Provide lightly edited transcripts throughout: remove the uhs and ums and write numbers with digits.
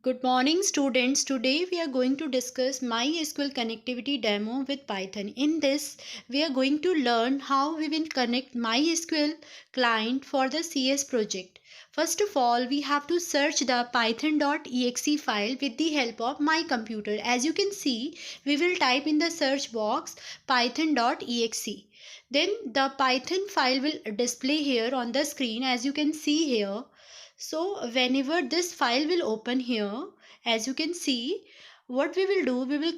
Good morning students. Today we are going to discuss MySQL connectivity demo with Python. In this we are going to learn how we will connect MySQL client for the CS project. First of all, we have to search the python.exe file with the help of my computer. As you can see, we will type in the search box python.exe. Then the Python file will display here on the screen, as you can see here. So whenever this file will open here, as you can see, what we will do, we will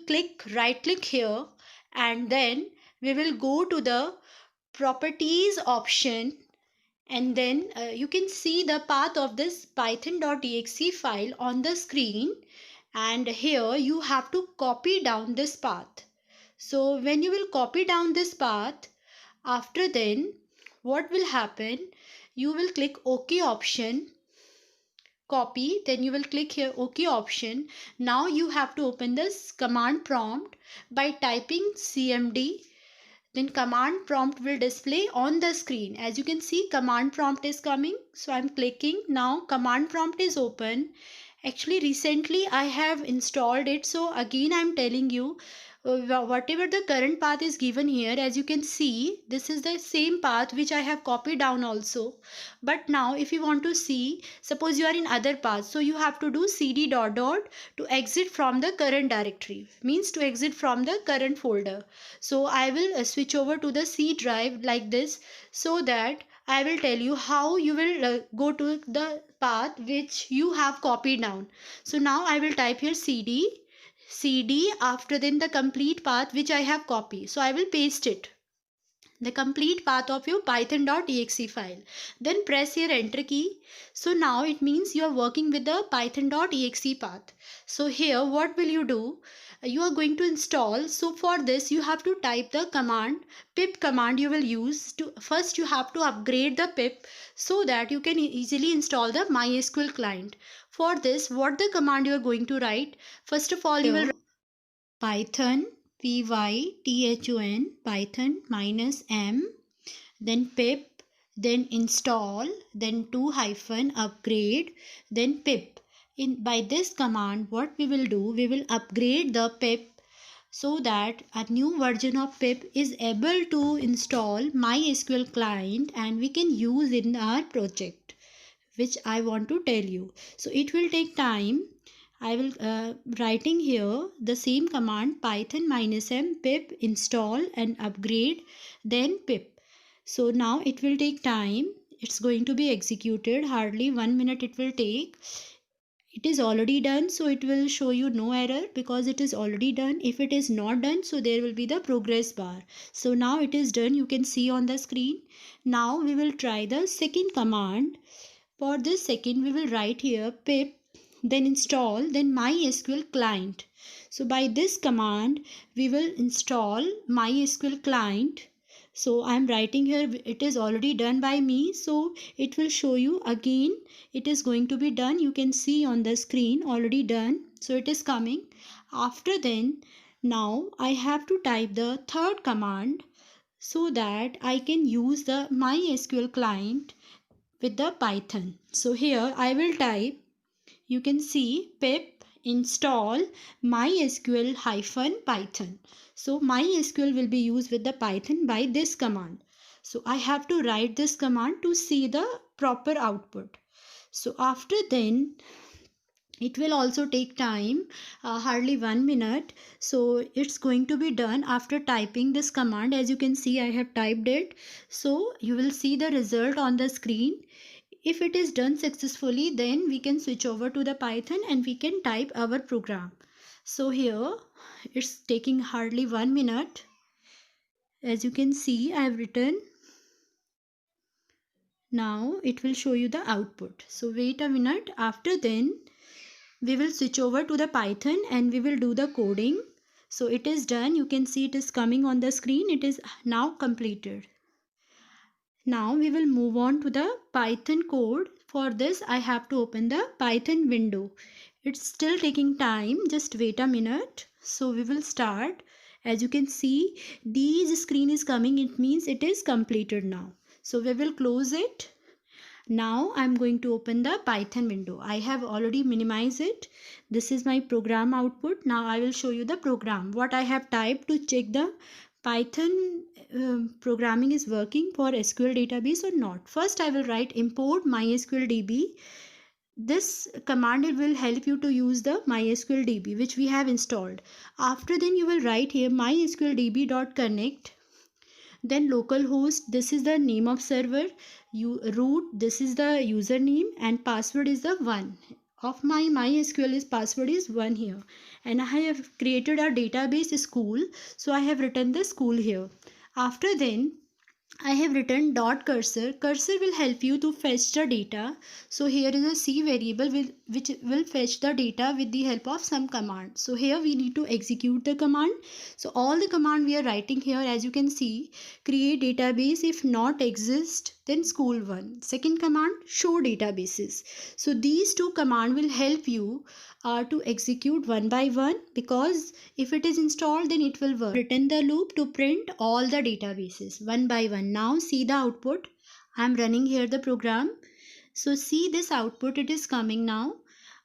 right click here, and then we will go to the properties option, and then you can see the path of this python.exe file on the screen, and here you have to copy down this path. So when you will copy down this path, after then what will happen, you will click OK option, copy, then you will click here OK option. Now you have to open this command prompt by typing cmd, then command prompt will display on the screen. As you can see, command prompt is coming, so I'm clicking. Now command prompt is open. Actually recently I have installed it, so again I'm telling you, whatever the current path is given here, as you can see, this is the same path which I have copied down also. But now if you want to see, suppose you are in other path, so you have to do cd dot dot to exit from the current directory, means to exit from the current folder. So I will switch over to the C drive like this, so that I will tell you how you will go to the path which you have copied down. So now I will type here cd after then the complete path which I have copied. So I will paste it, the complete path of your python.exe file. Then press here enter key. So now it means you are working with the python.exe path. So here what will you do? You are going to install. So for this you have to type the command, pip command you will use to, first you have to upgrade the pip so that you can easily install the MySQL client. For this, what the command you are going to write? First of all, you will python python python -m, then pip, then install, then 2-upgrade, then pip. By this command what we will do, we will upgrade the pip so that a new version of pip is able to install MySQL client and we can use in our project, which I want to tell you. So it will take time. I will writing here the same command python -m pip install and upgrade, then pip. So now it will take time. It's going to be executed, hardly 1 minute it will take. It is already done, so it will show you no error because it is already done. If it is not done, so there will be the progress bar. So now it is done, you can see on the screen. Now we will try the second command. For this second we will write here pip, then install, then MySQL client. So by this command we will install MySQL client. So I am writing here, it is already done by me, so it will show you again it is going to be done. You can see on the screen already done, so it is coming. After then, now I have to type the third command so that I can use the MySQL client with the Python. So here I will type, you can see pip install mysql-python. So MySQL will be used with the Python by this command. So I have to write this command to see the proper output. So after then, it will also take time, hardly 1 minute. So it's going to be done after typing this command. As you can see, I have typed it. So you will see the result on the screen. If it is done successfully, then we can switch over to the Python and we can type our program. So here it's taking hardly 1 minute. As you can see, I have written. Now it will show you the output. So wait a minute. After then, we will switch over to the Python and we will do the coding. So it is done. You can see it is coming on the screen. It is now completed. Now we will move on to the Python code. For this I have to open the Python window. It's still taking time. Just wait a minute. So we will start. As you can see, this screen is coming. It means it is completed now. So we will close it. Now I'm going to open the Python window. I have already minimized it. This is my program output. Now I will show you the program. What I have typed to check the Python programming is working for SQL database or not. First I will write import MySQL DB. This command will help you to use the MySQL DB which we have installed. After then you will write here mysqldb.connect, then localhost, this is the name of server, root, this is the username, and password is the 1 of my MySQL is password is 1 here. And I have created a database school, so I have written the school here. After then I have written dot cursor. Cursor will help you to fetch the data. So here is a C variable which will fetch the data with the help of some command. So here we need to execute the command. So all the command we are writing here, as you can see, create database, if not exist then school 1. Second command, show databases. So these two command will help you to execute one by one, because if it is installed then it will work. Written the loop to print all the databases one by one. Now see the output. I am running here the program. So see this output, it is coming now.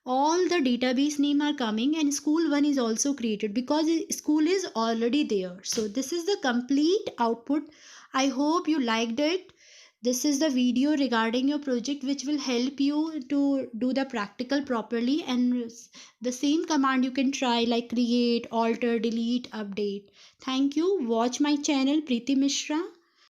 All the database name are coming and school 1 is also created because school is already there. So this is the complete output. I hope you liked it. This is the video regarding your project which will help you to do the practical properly, and the same command you can try like create, alter, delete, update. Thank you. Watch my channel Preeti Mishra.